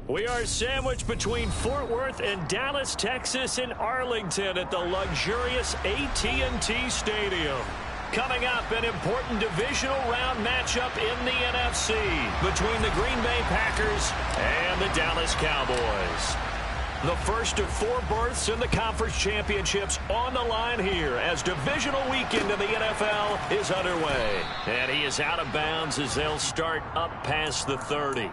We are sandwiched between Fort Worth and Dallas, Texas in Arlington at the luxurious AT&T Stadium. Coming up, an important divisional round matchup in the NFC between the Green Bay Packers and the Dallas Cowboys. The first of 4 berths in the conference championships on the line here as divisional weekend in the NFL is underway. And he is out of bounds as they'll start up past the 30.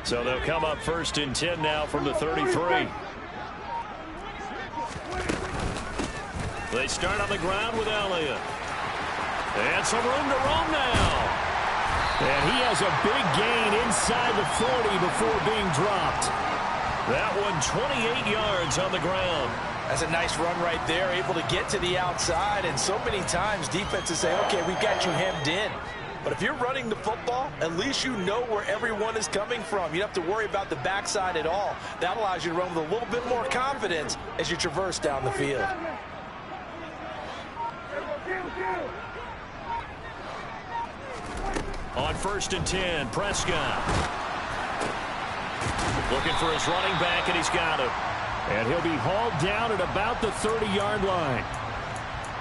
So they'll come up first and 10 now from the 33. They start on the ground with Elliott. And some room to roam now. And he has a big gain inside the 40 before being dropped. That one 28 yards on the ground. That's a nice run right there, able to get to the outside. And so many times defenses say, okay, we've got you hemmed in. But if you're running the football, at least you know where everyone is coming from. You don't have to worry about the backside at all. That allows you to run with a little bit more confidence as you traverse down the field. On first and 10, Prescott. Looking for his running back, and he's got him. And he'll be hauled down at about the 30-yard line.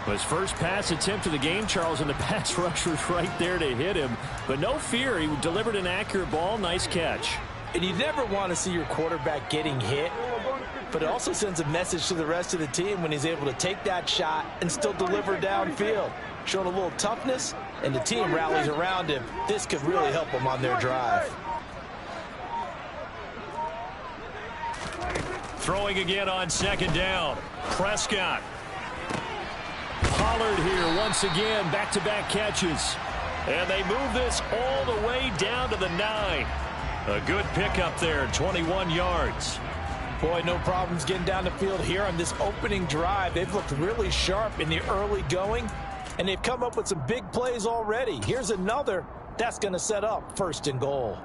His first pass attempt of the game, Charles, and the pass rush was right there to hit him. But no fear, he delivered an accurate ball. Nice catch. And you never want to see your quarterback getting hit, but it also sends a message to the rest of the team when he's able to take that shot and still deliver downfield. Showing a little toughness, and the team rallies around him. This could really help them on their drive. Throwing again on second down. Prescott. Pollard here once again, back-to-back catches. And they move this all the way down to the 9. A good pickup there, 21 yards. Boy, no problems getting down the field here on this opening drive. They've looked really sharp in the early going, and they've come up with some big plays already. Here's another that's going to set up first and goal.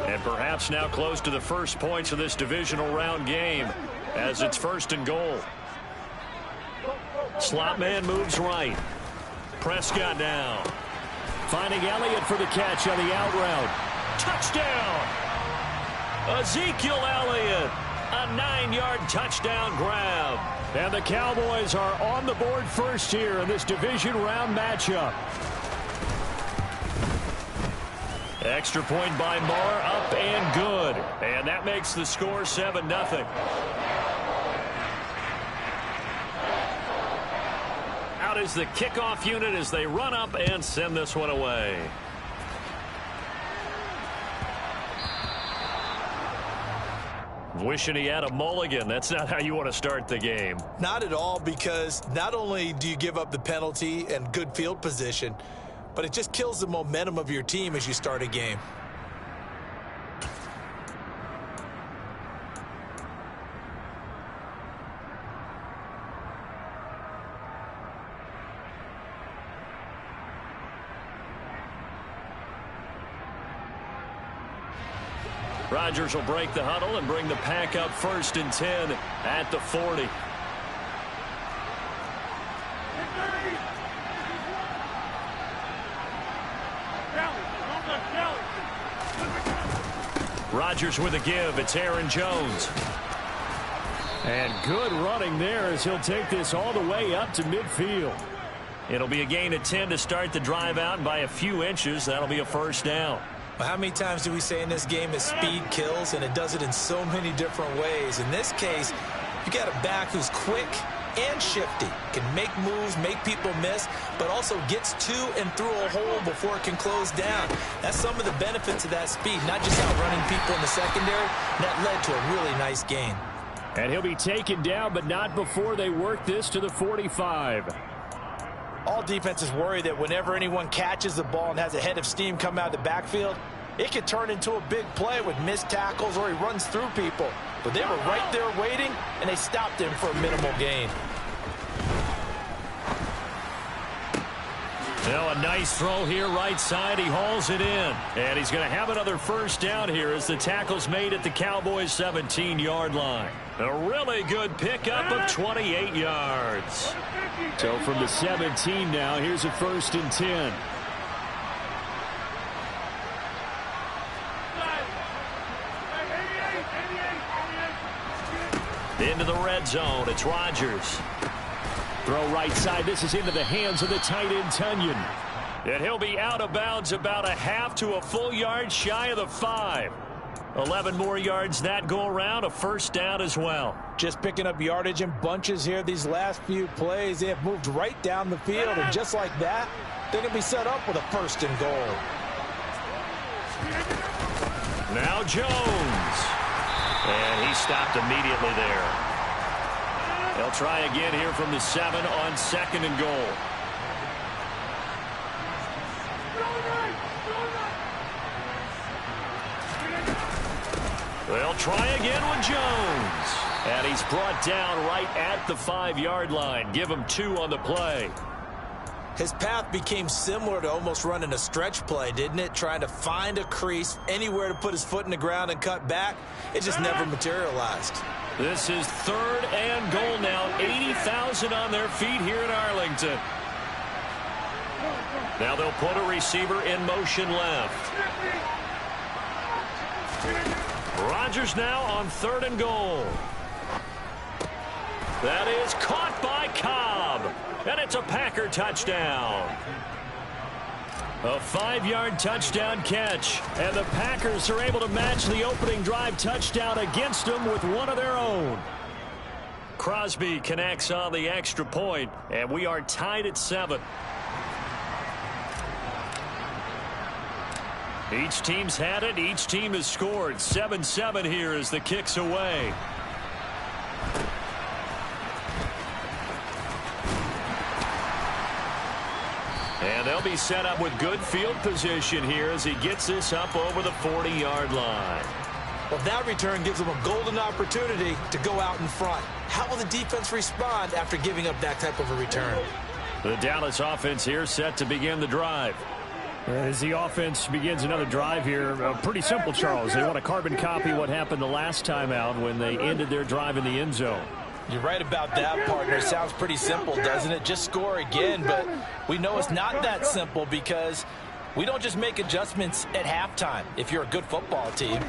And perhaps now close to the first points of this divisional round game as it's first and goal. Slot man moves right. Prescott now. Finding Elliott for the catch on the out route. Touchdown! Ezekiel Elliott. A 9-yard touchdown grab. And the Cowboys are on the board first here in this division round matchup. Extra point by Marr, up and good. And that makes the score 7-0. Out is the kickoff unit as they run up and send this one away. Wishing he had a mulligan. That's not how you want to start the game. Not at all, because not only do you give up the penalty and good field position, but it just kills the momentum of your team as you start a game. Rodgers will break the huddle and bring the pack up 1st and 10 at the 40. Rodgers with a give. It's Aaron Jones. And good running there as he'll take this all the way up to midfield. It'll be a gain of 10 to start the drive out, and by a few inches, that'll be a 1st down. Well, how many times do we say in this game that speed kills, and it does it in so many different ways? In this case, you got a back who's quick and shifty, can make moves, make people miss, but also gets to and through a hole before it can close down. That's some of the benefits of that speed, not just outrunning people in the secondary. That led to a really nice gain. And he'll be taken down, but not before they work this to the 45. All defenses worry that whenever anyone catches the ball and has a head of steam come out of the backfield, it could turn into a big play with missed tackles or he runs through people. But they were right there waiting, and they stopped him for a minimal gain. Now a nice throw here right side. He hauls it in. And he's going to have another 1st down here as the tackle's made at the Cowboys' 17-yard line. A really good pickup of 28 yards. So from the 17 now, here's a 1st and 10. Into the red zone. It's Rodgers. Throw right side. This is into the hands of the tight end, Tunyon. And he'll be out of bounds about a half to a full yard shy of the 5. 11 more yards that go around. A 1st down as well. Just picking up yardage in bunches here these last few plays. They have moved right down the field, and just like that, they're going to be set up with a 1st and goal. Now Jones. And he stopped immediately there. They'll try again here from the 7 on 2nd and goal. They'll try again with Jones. And he's brought down right at the 5-yard line. Give him 2 on the play. His path became similar to almost running a stretch play, didn't it? Trying to find a crease, anywhere to put his foot in the ground and cut back. It just never materialized. This is 3rd and goal now. 80,000 on their feet here in Arlington. Now they'll put a receiver in motion left. Rodgers now on 3rd and goal. That is caught by Cobb. And it's a Packer touchdown. A 5-yard touchdown catch. And the Packers are able to match the opening drive touchdown against them with one of their own. Crosby connects on the extra point, and we are tied at 7. Each team's had it. Each team has scored. 7-7 here as the kick's away. And they'll be set up with good field position here as he gets this up over the 40-yard line. Well, that return gives them a golden opportunity to go out in front. How will the defense respond after giving up that type of a return? The Dallas offense here set to begin the drive. As the offense begins another drive here, pretty simple, Charles. They want to carbon copy what happened the last time out when they ended their drive in the end zone. You're right about that, partner. It sounds pretty simple, doesn't it? Just score again, but we know it's not that simple because we don't just make adjustments at halftime. If you're a good football team,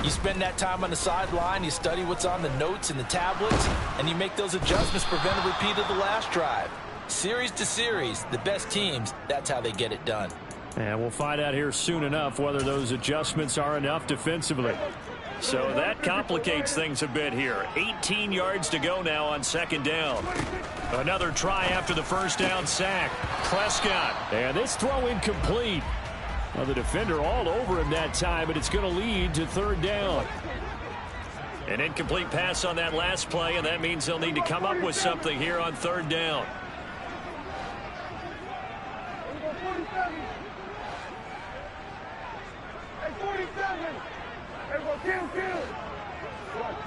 you spend that time on the sideline, you study what's on the notes and the tablets, and you make those adjustments, prevent a repeat of the last drive. Series to series, the best teams, that's how they get it done. And we'll find out here soon enough whether those adjustments are enough defensively. So that complicates things a bit here. 18 yards to go now on 2nd down. Another try after the 1st down sack. Prescott. And this throw incomplete. Well, the defender all over him that time, but it's going to lead to 3rd down. An incomplete pass on that last play, and that means they'll need to come up with something here on 3rd down.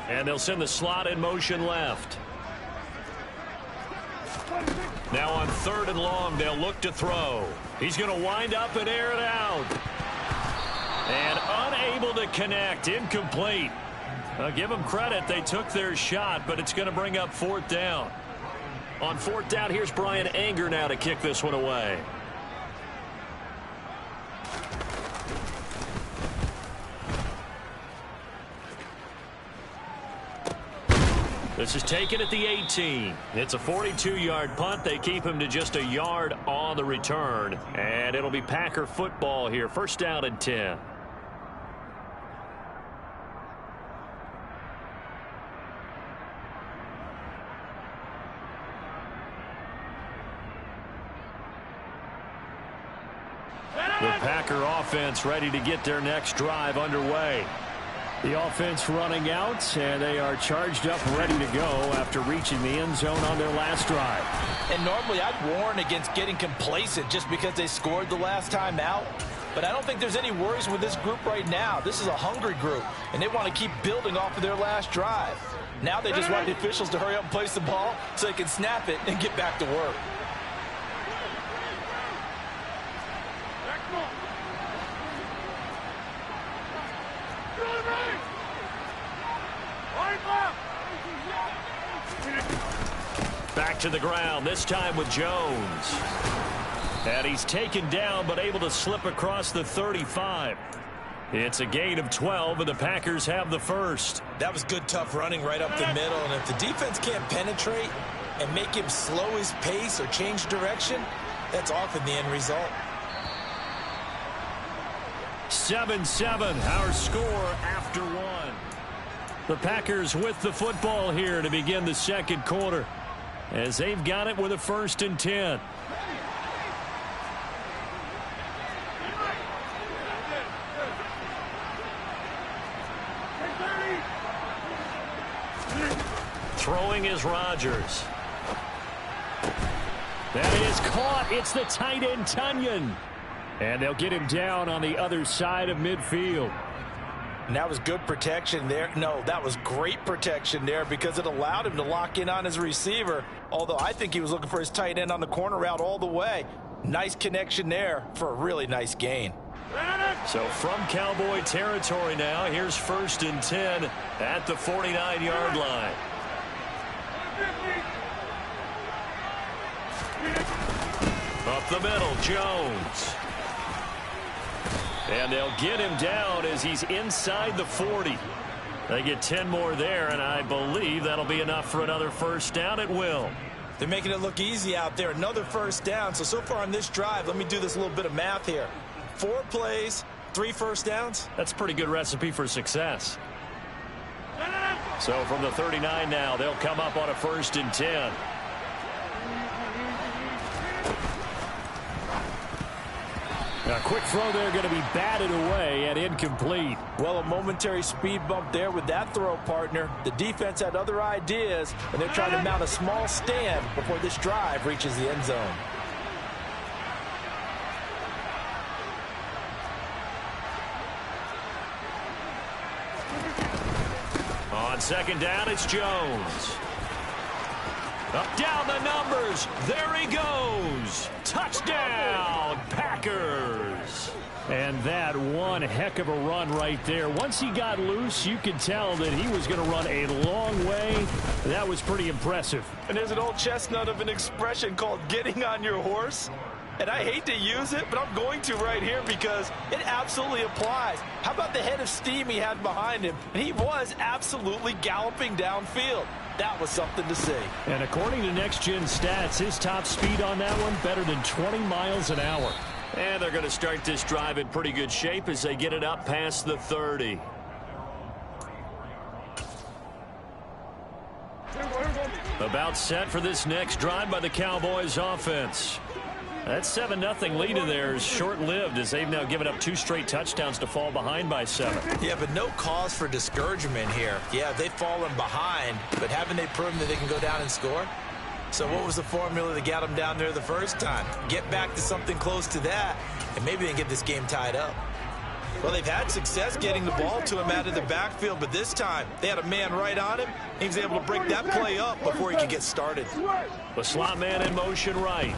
And they'll send the slot in motion left. Now on 3rd and long, they'll look to throw. He's going to wind up and air it out. And unable to connect. Incomplete. Give them credit. They took their shot, but it's going to bring up 4th down. On 4th down, here's Brian Anger now to kick this one away. This is taken at the 18. It's a 42-yard punt. They keep him to just a yard on the return. And it'll be Packer football here. 1st down and 10. The Packer offense ready to get their next drive underway. The offense running out, and they are charged up ready to go after reaching the end zone on their last drive. And normally I'd warn against getting complacent just because they scored the last time out. But I don't think there's any worries with this group right now. This is a hungry group, and they want to keep building off of their last drive. Now they just want the officials to hurry up and place the ball so they can snap it and get back to work. Back to the ground, this time with Jones. And he's taken down, but able to slip across the 35. It's a gain of 12, and the Packers have the first. That was good, tough running right up the middle. And if the defense can't penetrate and make him slow his pace or change direction, that's often the end result. 7-7, our score after 1. The Packers with the football here to begin the second quarter, as they've got it with a 1st and 10. Throwing is Rodgers. That is caught. It's the tight end, Tunyon. And they'll get him down on the other side of midfield. And that was good protection there. No, that was great protection there because it allowed him to lock in on his receiver. Although I think he was looking for his tight end on the corner route all the way. Nice connection there for a really nice gain. So from Cowboy territory now, here's 1st and 10 at the 49-yard line. Up the middle, Jones. And they'll get him down as he's inside the 40. They get 10 more there, and I believe that'll be enough for another 1st down. It will. They're making it look easy out there. Another 1st down. So far on this drive, let me do this little bit of math here. 4 plays, 3 1st downs. That's a pretty good recipe for success. So from the 39 now, they'll come up on a 1st and 10. A quick throw there going to be batted away and incomplete. Well, a momentary speed bump there with that throw, partner. The defense had other ideas, and they're trying to mount a small stand before this drive reaches the end zone. On 2nd down, it's Jones. Up, down the numbers. There he goes. Touchdown, Packers. And that one heck of a run right there. Once he got loose, you could tell that he was going to run a long way. That was pretty impressive. And there's an old chestnut of an expression called getting on your horse. And I hate to use it, but I'm going to right here because it absolutely applies. How about the head of steam he had behind him? And he was absolutely galloping downfield. That was something to see. And according to Next Gen Stats, his top speed on that one, better than 20 miles an hour. And they're going to start this drive in pretty good shape as they get it up past the 30. About set for this next drive by the Cowboys offense. That 7-0 lead of theirs short-lived as they've now given up 2 straight touchdowns to fall behind by 7. Yeah, but no cause for discouragement here. Yeah, they've fallen behind, but haven't they proven that they can go down and score? So what was the formula that got them down there the first time? Get back to something close to that, and maybe they can get this game tied up. Well, they've had success getting the ball to him out of the backfield, but this time they had a man right on him. He was able to break that play up before he could get started. The slot man in motion right.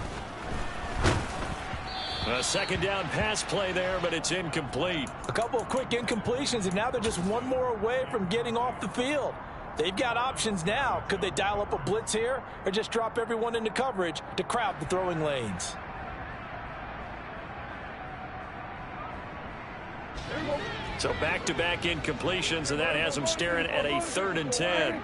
A second down pass play there, but it's incomplete. A couple of quick incompletions, and now they're just one more away from getting off the field. They've got options now. Could they dial up a blitz here or just drop everyone into coverage to crowd the throwing lanes? So back-to-back incompletions, and that has them staring at a 3rd and 10.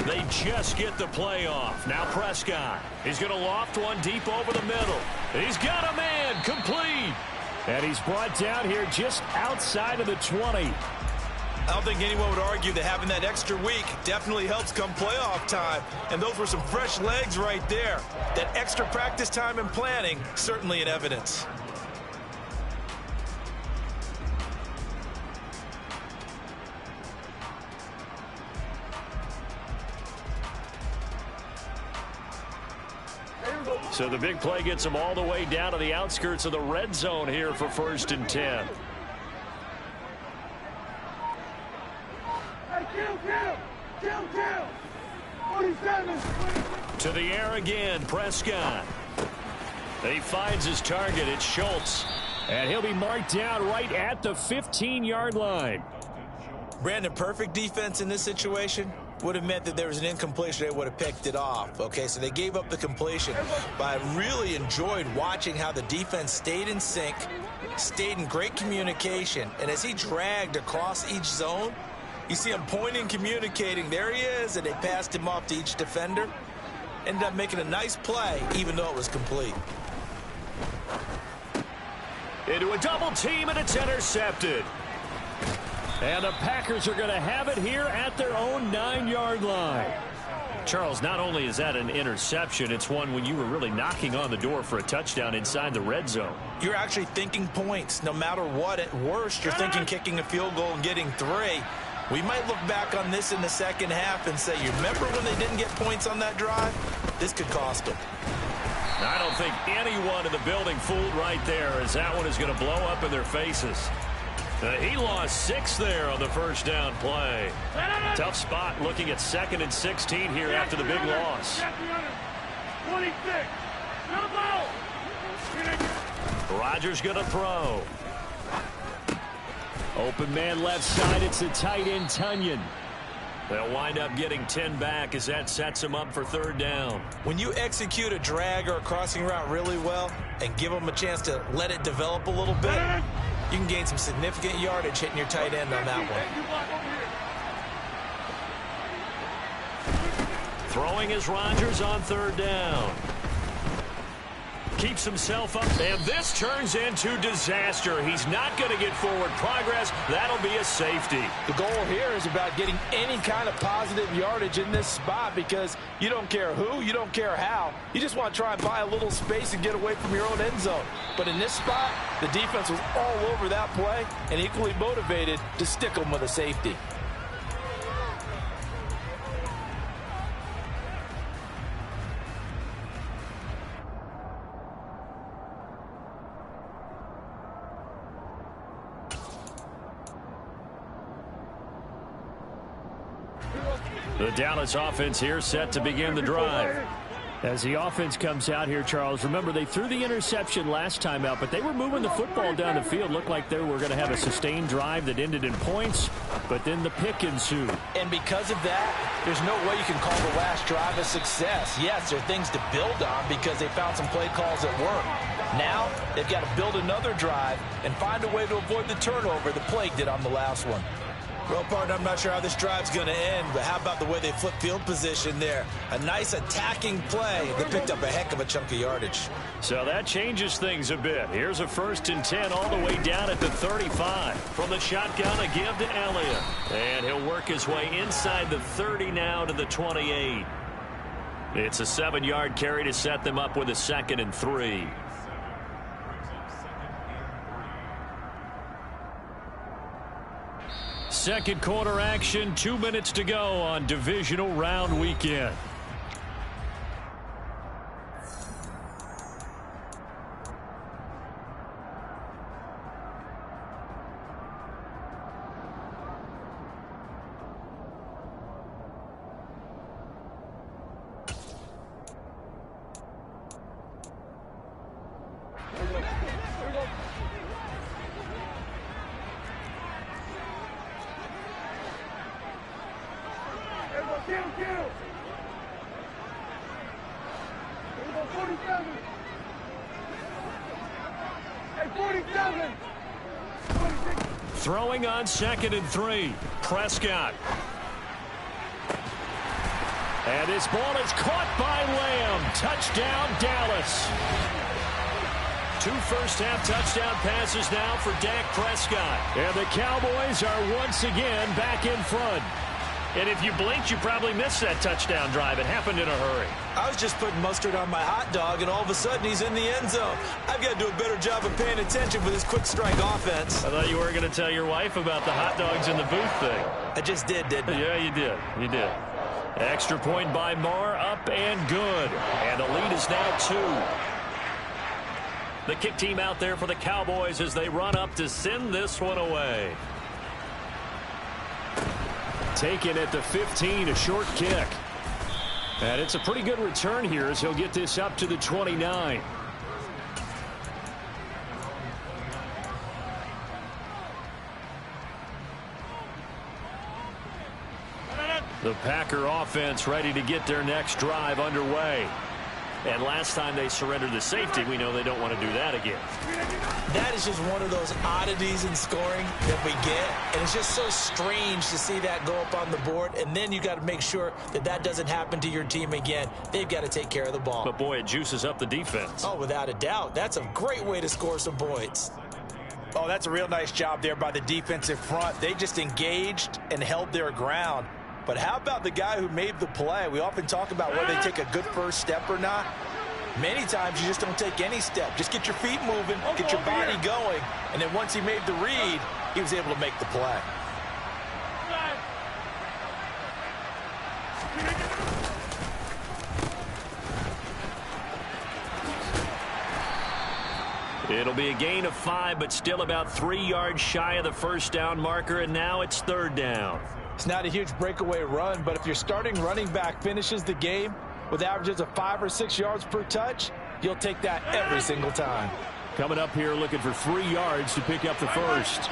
They just get the play off. Now Prescott. He's going to loft one deep over the middle. He's got a man complete. And he's brought down here just outside of the 20. I don't think anyone would argue that having that extra week definitely helps come playoff time. And those were some fresh legs right there. That extra practice time and planning, certainly in evidence. So the big play gets them all the way down to the outskirts of the red zone here for 1st and 10. To the air again, Prescott. He finds his target. It's Schultz. And he'll be marked down right at the 15-yard line. Brandon, perfect defense in this situation would have meant that there was an incompletion. They would have picked it off. Okay, so they gave up the completion. But I really enjoyed watching how the defense stayed in sync, stayed in great communication. And as he dragged across each zone, you see him pointing, communicating. There he is, and they passed him off to each defender. Ended up making a nice play, even though it was complete. Into a double team, and it's intercepted. And the Packers are going to have it here at their own 9-yard line. Charles, not only is that an interception, it's one when you were really knocking on the door for a touchdown inside the red zone. You're actually thinking points. No matter what, at worst, you're thinking kicking a field goal and getting 3. We might look back on this in the second half and say, you remember when they didn't get points on that drive? This could cost them. I don't think anyone in the building fooled right there, as that one is going to blow up in their faces. He lost 6 there on the first down play. Tough spot looking at 2nd and 16 here after the big loss. 26. Rodgers going to throw. Open man left side. It's the tight end, Tunyon. They'll wind up getting 10 back as that sets them up for 3rd down. When you execute a drag or a crossing route really well and give them a chance to let it develop a little bit, you can gain some significant yardage hitting your tight end on that one. Throwing is Rodgers on 3rd down. Keeps himself up, and this turns into disaster. He's not going to get forward progress. That'll be a safety. The goal here is about getting any kind of positive yardage in this spot because you don't care who, you don't care how. You just want to try and buy a little space and get away from your own end zone. But in this spot, the defense was all over that play and equally motivated to stick them with a safety. The Dallas offense here set to begin the drive. As the offense comes out here, Charles, remember they threw the interception last time out, but they were moving the football down the field. Looked like they were going to have a sustained drive that ended in points, but then the pick ensued. And because of that, there's no way you can call the last drive a success. Yes, there are things to build on because they found some play calls that work. Now, they've got to build another drive and find a way to avoid the turnover the plague did on the last one. Well, partner, I'm not sure how this drive's going to end, but how about the way they flip field position there? A nice attacking play that picked up a heck of a chunk of yardage. So that changes things a bit. Here's a 1st and 10 all the way down at the 35. From the shotgun, a give to Elliott. And he'll work his way inside the 30 now to the 28. It's a 7-yard carry to set them up with a 2nd and 3. Second quarter action, 2 minutes to go on divisional round weekend. Hey, 47. Throwing on 2nd and 3. Prescott. And this ball is caught by Lamb. Touchdown, Dallas. 2 first-half touchdown passes now for Dak Prescott. And the Cowboys are once again back in front. And if you blinked, you probably missed that touchdown drive. It happened in a hurry. I was just putting mustard on my hot dog, and all of a sudden he's in the end zone. I've got to do a better job of paying attention for this quick strike offense. I thought you were going to tell your wife about the hot dogs in the booth thing. I just did, didn't I? Yeah, you did. You did. Extra point by Marr, up and good. And the lead is now 2. The kick team out there for the Cowboys as they run up to send this one away. Taken at the 15, a short kick. And it's a pretty good return here as he'll get this up to the 29. The Packer offense ready to get their next drive underway. And last time they surrendered the safety, we know they don't want to do that again. That is just one of those oddities in scoring that we get. And it's just so strange to see that go up on the board. And then you got to make sure that that doesn't happen to your team again. They've got to take care of the ball. But, boy, it juices up the defense. Oh, without a doubt. That's a great way to score some points. Oh, that's a real nice job there by the defensive front. They just engaged and held their ground. But how about the guy who made the play? We often talk about whether they take a good first step or not. Many times you just don't take any step. Just get your feet moving, get your body going, and then once he made the read, he was able to make the play. It'll be a gain of 5, but still about 3 yards shy of the first down marker, and now it's 3rd down. It's not a huge breakaway run, but if your starting running back finishes the game with averages of 5 or 6 yards per touch, you'll take that every single time. Coming up here looking for 3 yards to pick up the first.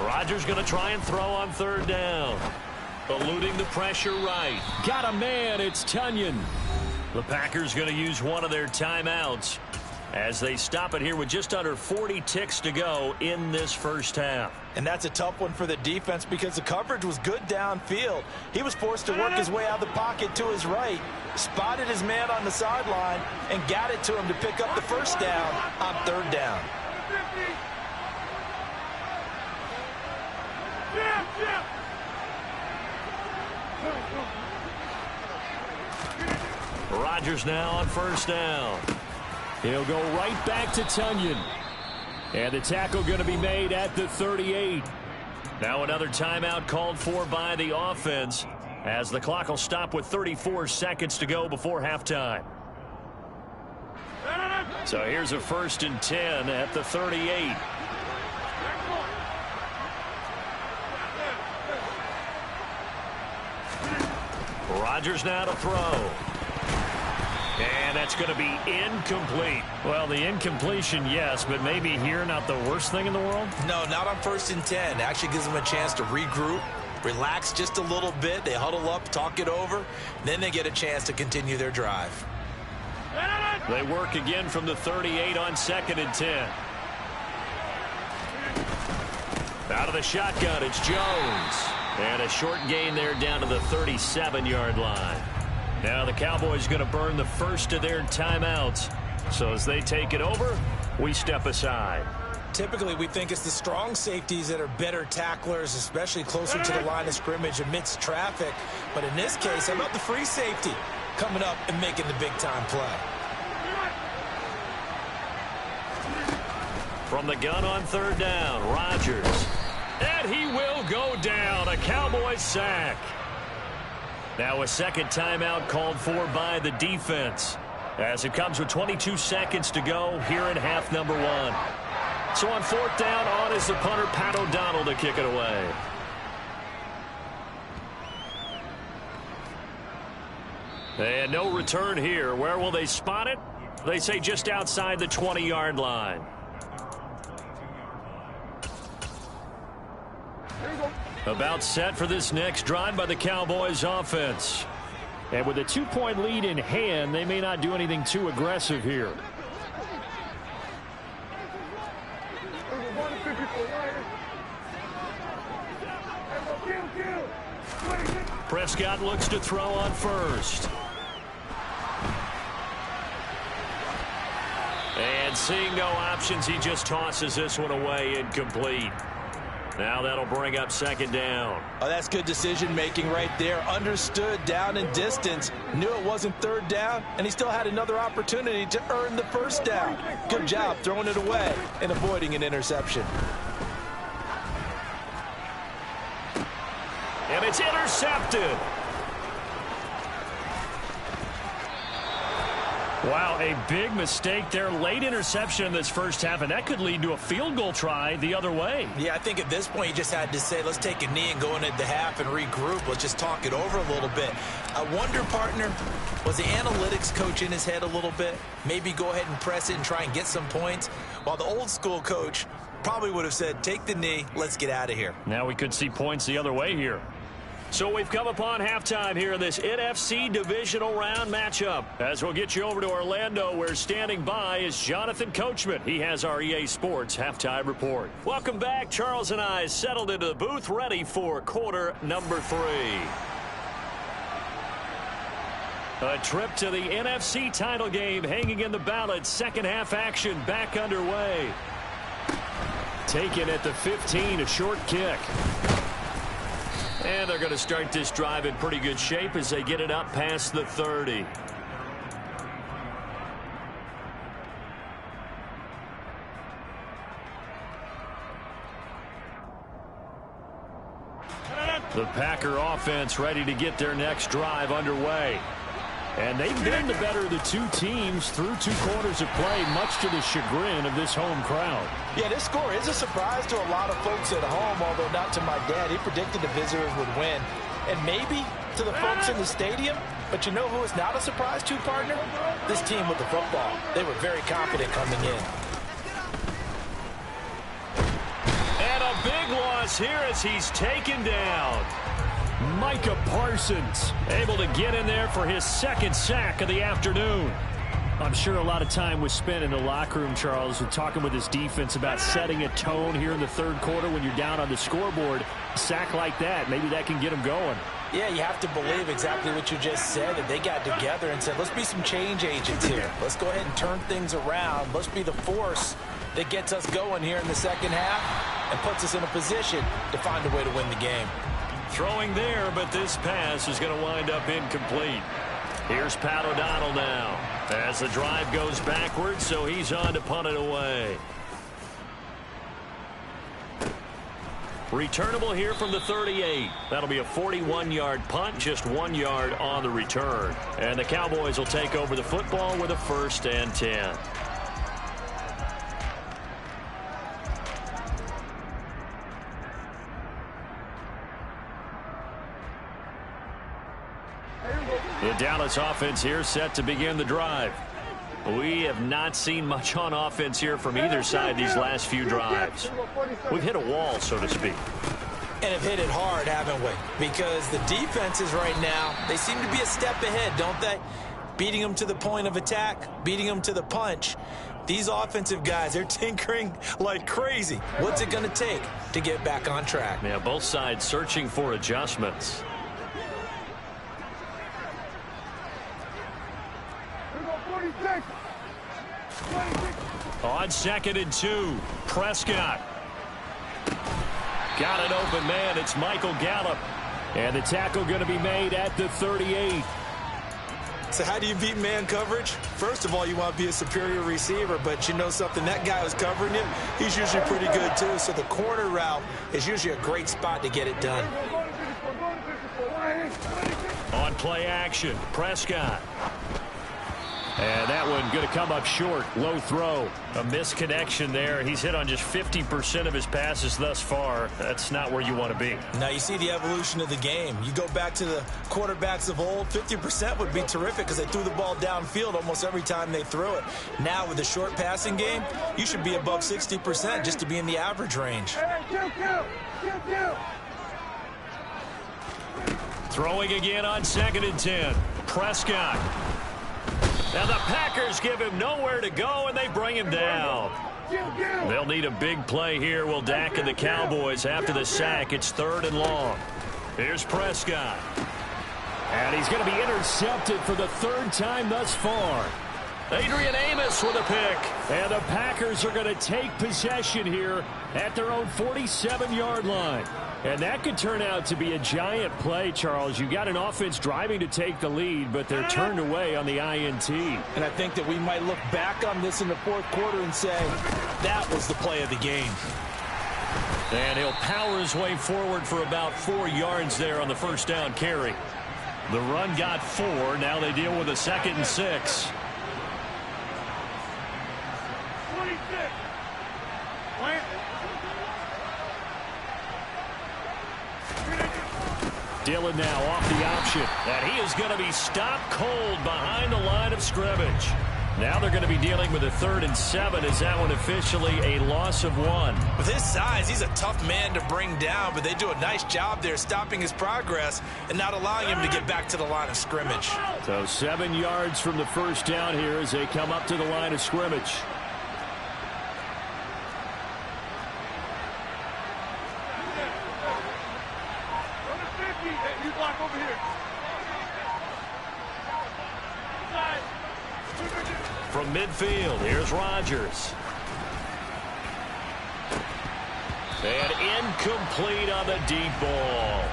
Rodgers going to try and throw on 3rd down. Eluding the pressure right. Got a man, it's Tunyon. The Packers going to use one of their timeouts as they stop it here with just under 40 ticks to go in this first half. And that's a tough one for the defense because the coverage was good downfield. He was forced to work his way out of the pocket to his right, spotted his man on the sideline, and got it to him to pick up the first down on 3rd down. Rodgers now on 1st down. He'll go right back to Tunyon. And the tackle going to be made at the 38. Now another timeout called for by the offense as the clock will stop with 34 seconds to go before halftime. So here's a 1st and 10 at the 38. Rodgers now to throw. And that's going to be incomplete. Well, the incompletion, yes, but maybe here not the worst thing in the world? No, not on 1st and 10. Actually gives them a chance to regroup, relax just a little bit. They huddle up, talk it over. Then they get a chance to continue their drive. They work again from the 38 on 2nd and 10. Out of the shotgun, it's Jones. And a short gain there down to the 37-yard line. Now the Cowboys going to burn the first of their timeouts. So as they take it over, we step aside. Typically, we think it's the strong safeties that are better tacklers, especially closer to the line of scrimmage amidst traffic. But in this case, how about the free safety coming up and making the big-time play? From the gun on 3rd down, Rodgers. And he will go down. A Cowboys sack. Now a second timeout called for by the defense as it comes with 22 seconds to go here in half number 1. So on 4th down, on is the punter, Pat O'Donnell, to kick it away. And no return here. Where will they spot it? They say just outside the 20-yard line. About set for this next drive by the Cowboys offense. And with a 2-point lead in hand, they may not do anything too aggressive here. Prescott looks to throw on first. And seeing no options, he just tosses this one away, incomplete. Now that'll bring up second down. Oh, that's good decision-making right there. Understood down and distance. Knew it wasn't third down, and he still had another opportunity to earn the first down. Good job throwing it away and avoiding an interception. And it's intercepted. Wow, a big mistake there. Late interception in this first half, and that could lead to a field goal try the other way. Yeah, I think at this point you just had to say, let's take a knee and go into the half and regroup. Let's just talk it over a little bit. I wonder, partner, was the analytics coach in his head a little bit? Maybe go ahead and press it and try and get some points? While the old school coach probably would have said, take the knee, let's get out of here. Now we could see points the other way here. So we've come upon halftime here in this NFC divisional round matchup. As we'll get you over to Orlando, where standing by is Jonathan Coachman. He has our EA Sports halftime report. Welcome back. Charles and I settled into the booth, ready for quarter number 3. A trip to the NFC title game hanging in the balance. Second half action back underway. Taken at the 15, a short kick. And they're going to start this drive in pretty good shape as they get it up past the 30. The Packer offense ready to get their next drive underway. And they've been the better of the two teams through 2 quarters of play, much to the chagrin of this home crowd. Yeah, this score is a surprise to a lot of folks at home, although not to my dad. He predicted the visitors would win. And maybe to the folks in the stadium. But you know who is not a surprise to, partner? This team with the football. They were very confident coming in. And a big loss here as he's taken down. Micah Parsons able to get in there for his second sack of the afternoon. I'm sure a lot of time was spent in the locker room, Charles, talking with his defense about setting a tone here in the third quarter when you're down on the scoreboard. A sack like that, maybe that can get them going. Yeah, you have to believe exactly what you just said, that they got together and said, let's be some change agents here. Let's go ahead and turn things around. Let's be the force that gets us going here in the second half and puts us in a position to find a way to win the game. Throwing there, but this pass is going to wind up incomplete. Here's Pat O'Donnell now as the drive goes backwards, so he's on to punt it away. Returnable here from the 38. That'll be a 41-yard punt, just 1 yard on the return. And the Cowboys will take over the football with a 1st and 10. The Dallas offense here set to begin the drive. We have not seen much on offense here from either side these last few drives. We've hit a wall, so to speak. And have hit it hard, haven't we? Because the defenses right now, they seem to be a step ahead, don't they? Beating them to the point of attack, beating them to the punch. These offensive guys, they're tinkering like crazy. What's it going to take to get back on track? Yeah, both sides searching for adjustments. On 2nd and 2, Prescott. Got an open man. It's Michael Gallup. And the tackle going to be made at the 38. So how do you beat man coverage? First of all, you want to be a superior receiver, but you know something, that guy who's covering you, he's usually pretty good too. So the corner route is usually a great spot to get it done. On play action, Prescott. And that one going to come up short. Low throw. A misconnection there. He's hit on just 50% of his passes thus far. That's not where you want to be. Now you see the evolution of the game. You go back to the quarterbacks of old, 50% would be terrific because they threw the ball downfield almost every time they threw it. Now with the short passing game, you should be above 60% just to be in the average range. Throwing again on 2nd and 10. Prescott. Now the Packers give him nowhere to go, and they bring him down. They'll need a big play here, will Dak and the Cowboys. After the sack, it's 3rd and long. Here's Prescott. And he's going to be intercepted for the 3rd time thus far. Adrian Amos with a pick. And the Packers are going to take possession here at their own 47-yard line. And that could turn out to be a giant play, Charles. You got an offense driving to take the lead, but they're turned away on the INT. And I think that we might look back on this in the 4th quarter and say, that was the play of the game. And he'll power his way forward for about 4 yards there on the 1st down carry. The run got 4. Now they deal with a 2nd and 6. 26. Plant. Dillon now off the option. And he is going to be stopped cold behind the line of scrimmage. Now they're going to be dealing with a 3rd and 7. Is that one officially a loss of 1? With his size, he's a tough man to bring down, but they do a nice job there stopping his progress and not allowing him to get back to the line of scrimmage. So 7 yards from the 1st down here as they come up to the line of scrimmage. You block over here. From midfield, here's Rodgers. And incomplete on the deep ball.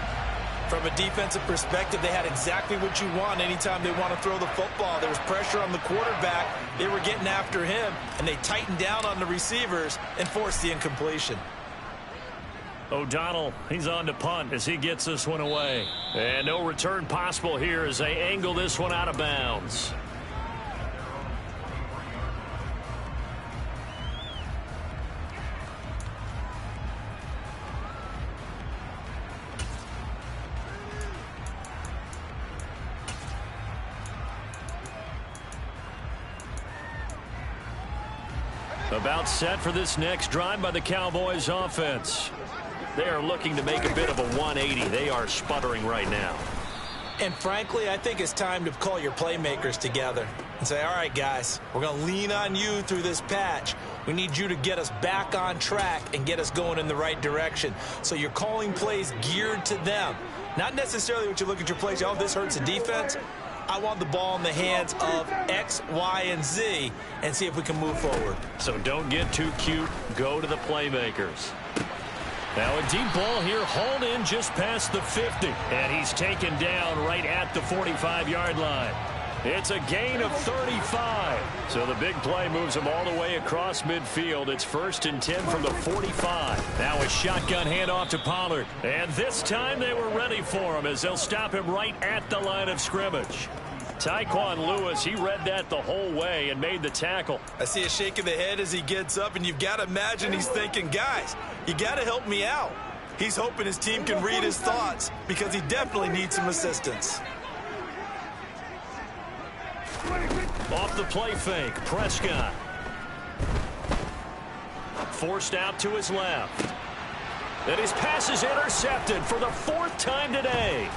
From a defensive perspective, they had exactly what you want anytime they want to throw the football. There was pressure on the quarterback. They were getting after him, and they tightened down on the receivers and forced the incompletion. O'Donnell, he's on to punt as he gets this one away. And no return possible here as they angle this one out of bounds. About set for this next drive by the Cowboys offense. They are looking to make a bit of a 180. They are sputtering right now. And frankly, I think it's time to call your playmakers together and say, all right, guys, we're going to lean on you through this patch. We need you to get us back on track and get us going in the right direction. So you're calling plays geared to them. Not necessarily what you look at your plays, oh, this hurts the defense. I want the ball in the hands of X, Y, and Z and see if we can move forward. So don't get too cute. Go to the playmakers. Now a deep ball here, hauled in just past the 50. And he's taken down right at the 45-yard line. It's a gain of 35. So the big play moves him all the way across midfield. It's 1st and 10 from the 45. Now a shotgun handoff to Pollard. And this time they were ready for him as they'll stop him right at the line of scrimmage. Tyquan Lewis, he read that the whole way and made the tackle. I see a shake of the head as he gets up, and you've got to imagine he's thinking, guys, you got to help me out. He's hoping his team can read his thoughts because he definitely needs some assistance. Off the play fake, Prescott. Forced out to his left. And his pass is intercepted for the 4th time today.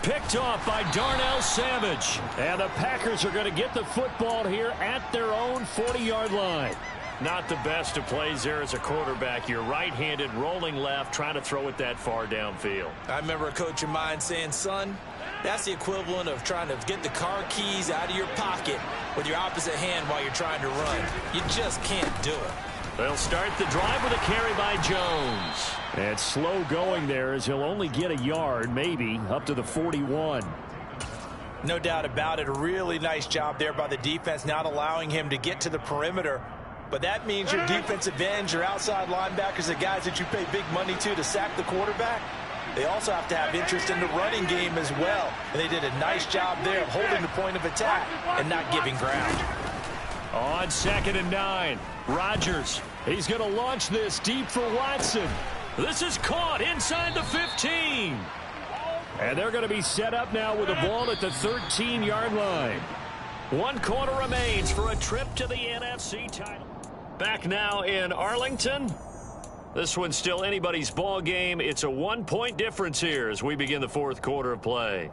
Picked off by Darnell Savage. And the Packers are going to get the football here at their own 40-yard line. Not the best of plays there as a quarterback. You're right-handed, rolling left, trying to throw it that far downfield. I remember a coach of mine saying, son, that's the equivalent of trying to get the car keys out of your pocket with your opposite hand while you're trying to run. You just can't do it. They'll start the drive with a carry by Jones. And slow going there as he'll only get a yard, maybe, up to the 41. No doubt about it. A really nice job there by the defense, not allowing him to get to the perimeter. But that means your defensive ends, your outside linebackers, the guys that you pay big money to sack the quarterback, they also have to have interest in the running game as well. And they did a nice job there of holding the point of attack and not giving ground. On 2nd and 9, Rodgers. He's going to launch this deep for Watson. This is caught inside the 15. And they're going to be set up now with the ball at the 13-yard line. 1 quarter remains for a trip to the NFC title. Back now in Arlington. This one's still anybody's ball game. It's a 1-point difference here as we begin the fourth quarter of play.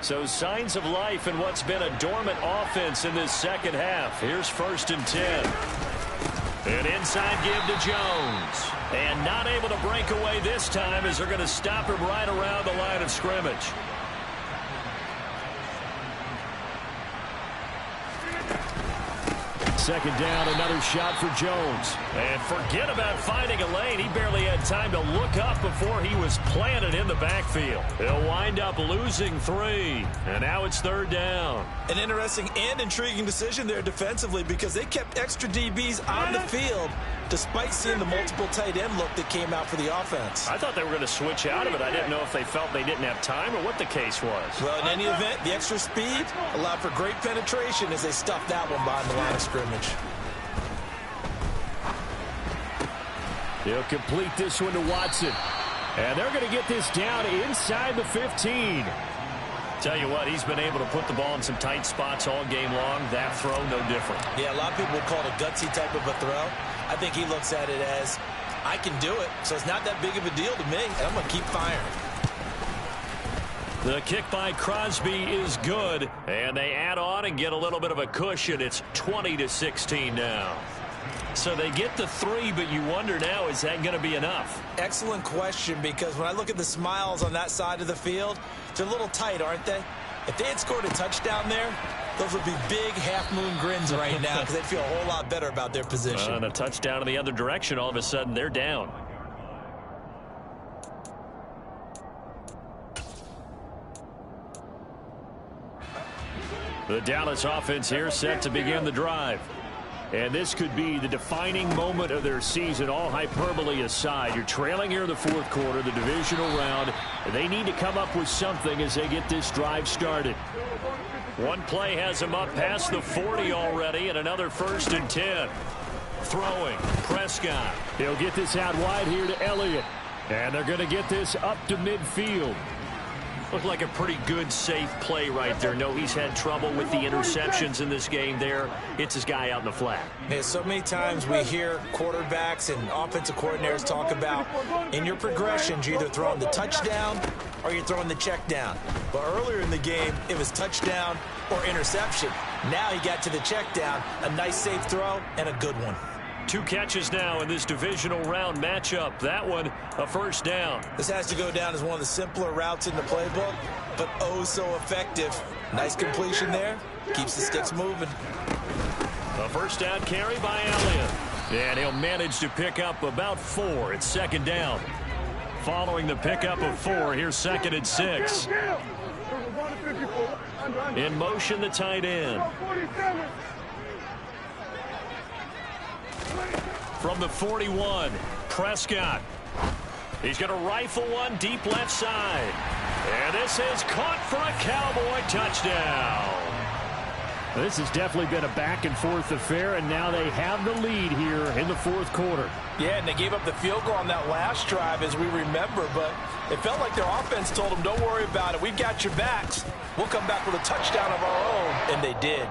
So signs of life in what's been a dormant offense in this second half. Here's 1st and 10. An inside give to Jones. And not able to break away this time as they're going to stop him right around the line of scrimmage. Second down, another shot for Jones. And forget about finding a lane. He barely had time to look up before he was planted in the backfield. They'll wind up losing 3. And now it's 3rd down. An interesting and intriguing decision there defensively because they kept extra DBs on the field despite seeing the multiple tight end look that came out for the offense. I thought they were going to switch out of it. I didn't know if they felt they didn't have time or what the case was. Well, in any event, the extra speed allowed for great penetration as they stuffed that one behind the line of scrimmage. They'll complete this one to Watson. And they're going to get this down inside the 15. Tell you what, he's been able to put the ball in some tight spots all game long. That throw, no different. Yeah, a lot of people would call it a gutsy type of a throw. I think he looks at it as, I can do it, so it's not that big of a deal to me, and I'm going to keep firing. The kick by Crosby is good, and they add on and get a little bit of a cushion. It's 20-16 now. So they get the 3, but you wonder now, is that going to be enough? Excellent question, because when I look at the smiles on that side of the field, they're a little tight, aren't they? If they had scored a touchdown there, those would be big half-moon grins right now because they'd feel a whole lot better about their position. And a touchdown in the other direction, all of a sudden they're down. The Dallas offense here set to begin the drive. And this could be the defining moment of their season, all hyperbole aside. You're trailing here in the fourth quarter, the divisional round. They need to come up with something as they get this drive started. One play has them up past the 40 already, and another 1st and 10. Throwing, Prescott. He'll get this out wide here to Elliott. And they're going to get this up to midfield. Looked like a pretty good, safe play right there. No, he's had trouble with the interceptions in this game there. Hits his guy out in the flat. Yeah, so many times we hear quarterbacks and offensive coordinators talk about in your progressions, you're either throwing the touchdown or you're throwing the check down. But earlier in the game, it was touchdown or interception. Now he got to the check down, a nice safe throw, and a good one. 2 catches now in this divisional round matchup. That one, a 1st down. This has to go down as one of the simpler routes in the playbook, but oh so effective. Nice completion there. Keeps the sticks moving. A 1st down carry by Elliott. And he'll manage to pick up about 4. It's 2nd down. Following the pickup of 4, here's 2nd and 6. In motion, the tight end. From the 41, Prescott. He's going to rifle one deep left side. And this is caught for a Cowboy touchdown. This has definitely been a back-and-forth affair, and now they have the lead here in the fourth quarter. Yeah, and they gave up the field goal on that last drive, as we remember, but it felt like their offense told them, don't worry about it. We've got your backs. We'll come back with a touchdown of our own, and they did.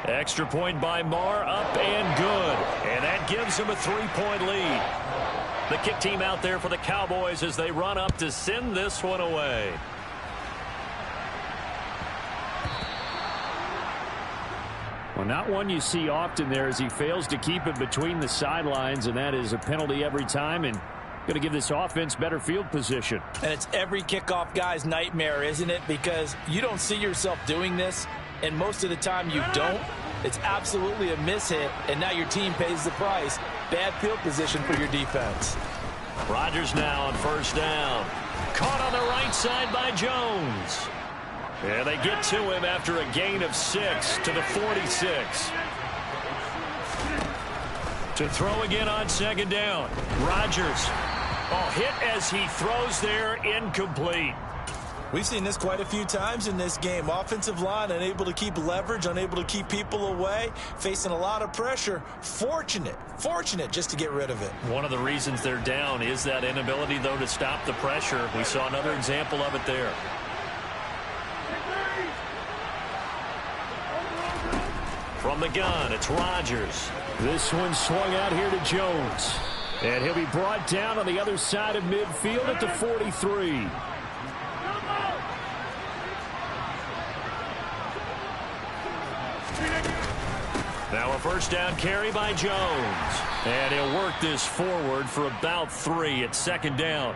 Extra point by Marr, up and good. And that gives them a 3-point lead. The kick team out there for the Cowboys as they run up to send this one away. Well, not one you see often there as he fails to keep it between the sidelines, and that is a penalty every time, and going to give this offense better field position. And it's every kickoff guy's nightmare, isn't it? Because you don't see yourself doing this, and most of the time you don't. It's absolutely a mishit, and now your team pays the price. Bad field position for your defense. Rodgers now on 1st down. Caught on the right side by Jones. Yeah, they get to him after a gain of 6 to the 46. To throw again on 2nd down. Rodgers. Oh, hit as he throws there, incomplete. We've seen this quite a few times in this game. Offensive line unable to keep leverage, unable to keep people away, facing a lot of pressure. Fortunate just to get rid of it. One of the reasons they're down is that inability, though, to stop the pressure. We saw another example of it there. From the gun, it's Rodgers. This one swung out here to Jones. And he'll be brought down on the other side of midfield at the 43. Now a first down carry by Jones. And he'll work this forward for about 3 at second down.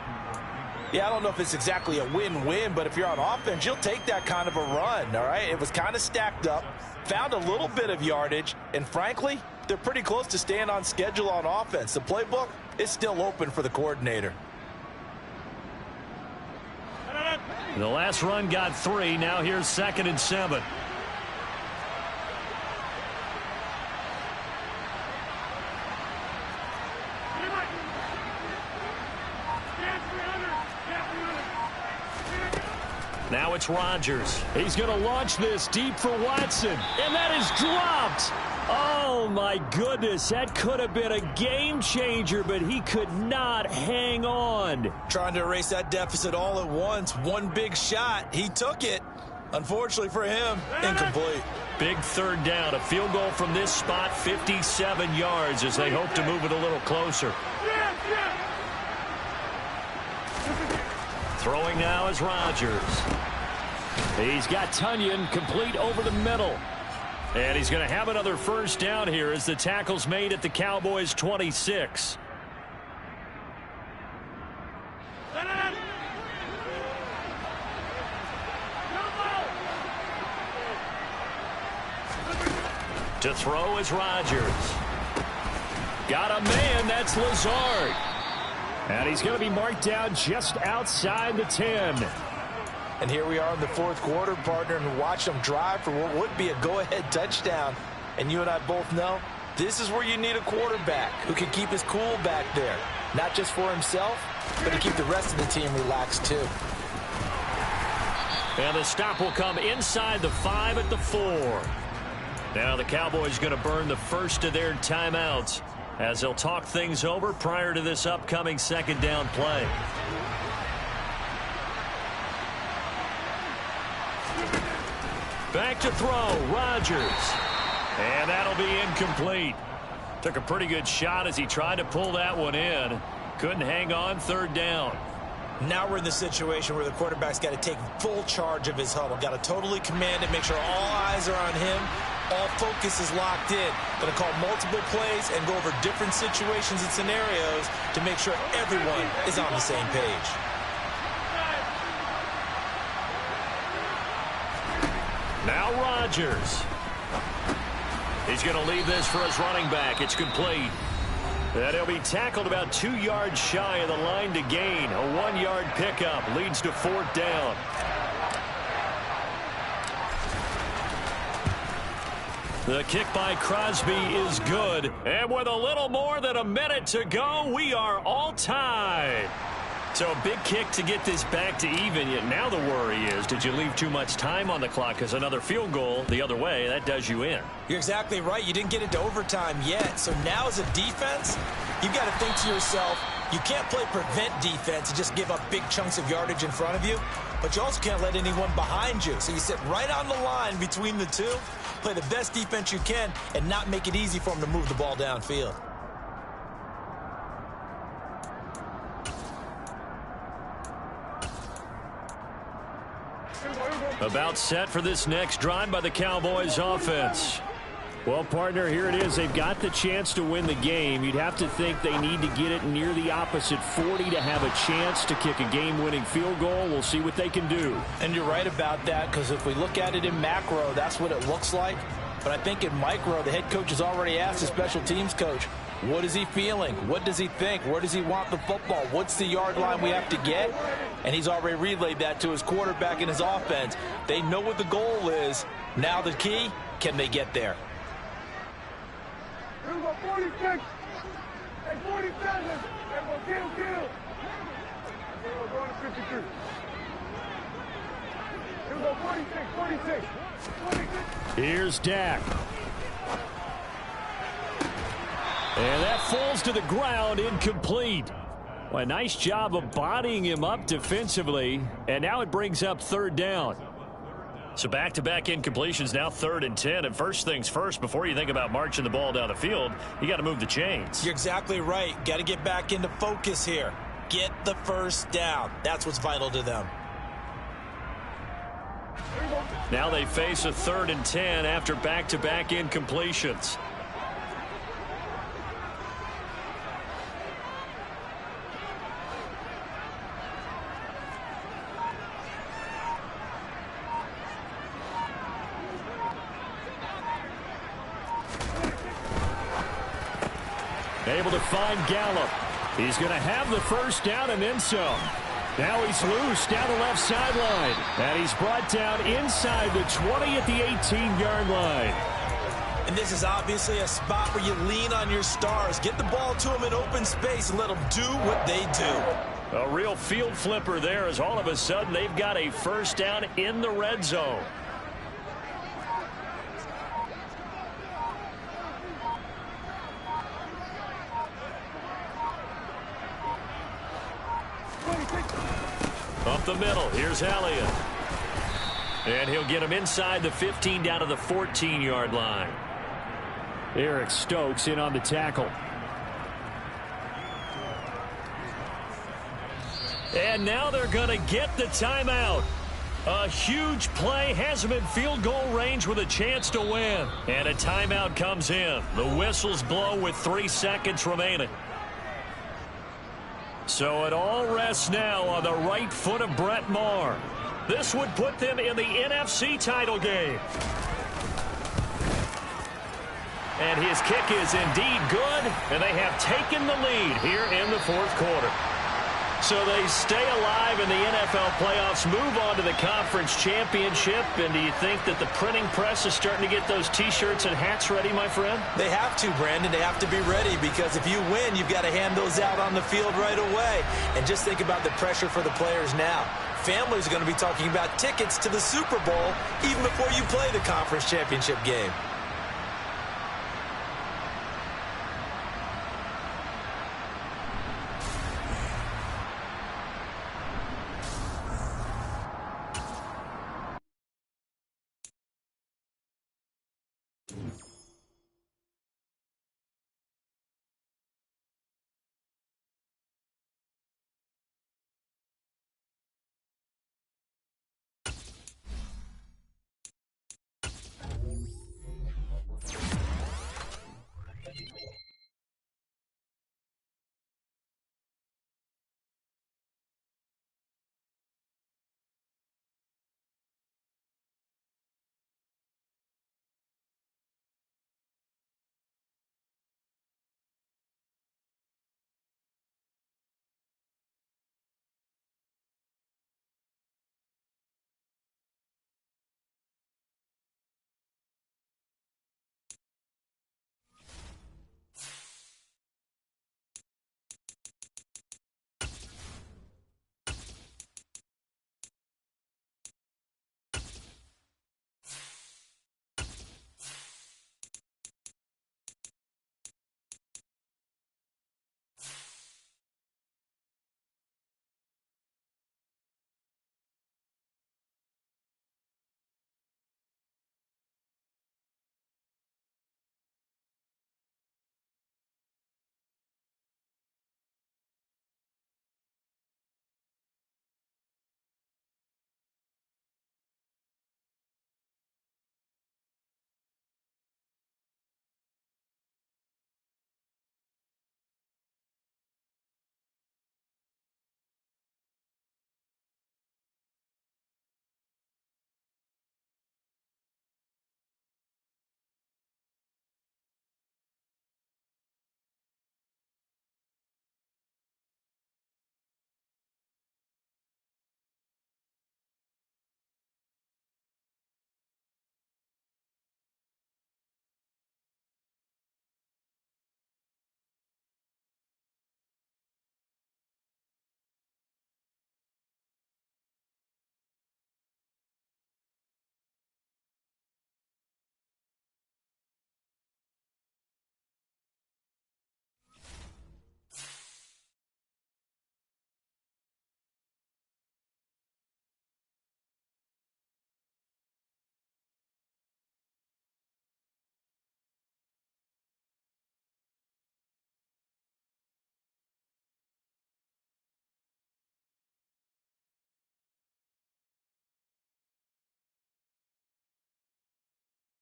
Yeah, I don't know if it's exactly a win-win, but if you're on offense, you'll take that kind of a run, all right? It was kind of stacked up, found a little bit of yardage, and frankly, they're pretty close to staying on schedule on offense. The playbook is still open for the coordinator. The last run got 3. Now here's 2nd and 7. Now it's Rodgers. He's going to launch this deep for Watson. And that is dropped. Oh, my goodness. That could have been a game changer, but he could not hang on. Trying to erase that deficit all at once. One big shot. He took it. Unfortunately for him, incomplete. Big third down. A field goal from this spot, 57 yards as they hope to move it a little closer. Throwing now is Rodgers. He's got Tunyon complete over the middle. And he's going to have another first down here as the tackle's made at the Cowboys' 26. To throw is Rodgers. Got a man, that's Lazard. And he's going to be marked down just outside the 10. And here we are in the fourth quarter, partner, and watch them drive for what would be a go-ahead touchdown. And you and I both know this is where you need a quarterback who can keep his cool back there. Not just for himself, but to keep the rest of the team relaxed too. And the stop will come inside the 5 at the 4. Now the Cowboys going to burn the first of their timeouts as they'll talk things over prior to this upcoming second down play. Back to throw, Rodgers. And that'll be incomplete. Took a pretty good shot as he tried to pull that one in. Couldn't hang on, third down. Now we're in the situation where the quarterback's got to take full charge of his huddle. Got to totally command it, make sure all eyes are on him. All focus is locked in. Going to call multiple plays and go over different situations and scenarios to make sure everyone is on the same page. Now Rodgers. He's going to leave this for his running back. It's complete. And he'll be tackled about 2 yards shy of the line to gain. A 1-yard pickup leads to fourth down. The kick by Crosby is good. And with a little more than a minute to go, we are all tied. So a big kick to get this back to even. Yet now the worry is, did you leave too much time on the clock? Because another field goal the other way, that does you in. You're exactly right. You didn't get into overtime yet. So now as a defense, you've got to think to yourself, you can't play prevent defense and just give up big chunks of yardage in front of you. But you also can't let anyone behind you. So you sit right on the line between the two, play the best defense you can, and not make it easy for them to move the ball downfield. About set for this next drive by the Cowboys offense. Well, partner, here it is. They've got the chance to win the game. You'd have to think they need to get it near the opposite 40 to have a chance to kick a game-winning field goal. We'll see what they can do. And you're right about that, because if we look at it in macro, that's what it looks like. But I think in micro, the head coach has already asked the special teams coach, what is he feeling? What does he think? Where does he want the football? What's the yard line we have to get? And he's already relayed that to his quarterback and his offense. They know what the goal is. Now the key, can they get there? Here we go, 46. Hey, 47. Hey, kill. Here we go, going to 53. Here we go, 46. Here's Dak. And that falls to the ground, incomplete. Well, a nice job of bodying him up defensively. And now it brings up third down. So back-to-back incompletions, now 3rd and 10. And first things first, before you think about marching the ball down the field, you got to move the chains. You're exactly right. Got to get back into focus here. Get the first down. That's what's vital to them. Now they face a 3rd and 10 after back-to-back incompletions. Able to find Gallup. He's going to have the first down and then some. Now he's loose down the left sideline. And he's brought down inside the 20 at the 18-yard line. And this is obviously a spot where you lean on your stars. Get the ball to them in open space and let them do what they do. A real field flipper there as all of a sudden they've got a first down in the red zone. Up the middle, here's Elliott. And he'll get him inside the 15 down to the 14-yard line. Eric Stokes in on the tackle. And now they're going to get the timeout. A huge play has him in field goal range with a chance to win. And a timeout comes in. The whistles blow with 3 seconds remaining. So it all rests now on the right foot of Brett Maher. This would put them in the NFC title game. And his kick is indeed good, and they have taken the lead here in the 4th quarter. So they stay alive in the NFL playoffs, move on to the conference championship. And do you think that the printing press is starting to get those T-shirts and hats ready, my friend? They have to, Brandon. They have to be ready because if you win, you've got to hand those out on the field right away. And just think about the pressure for the players now. Families are going to be talking about tickets to the Super Bowl even before you play the conference championship game.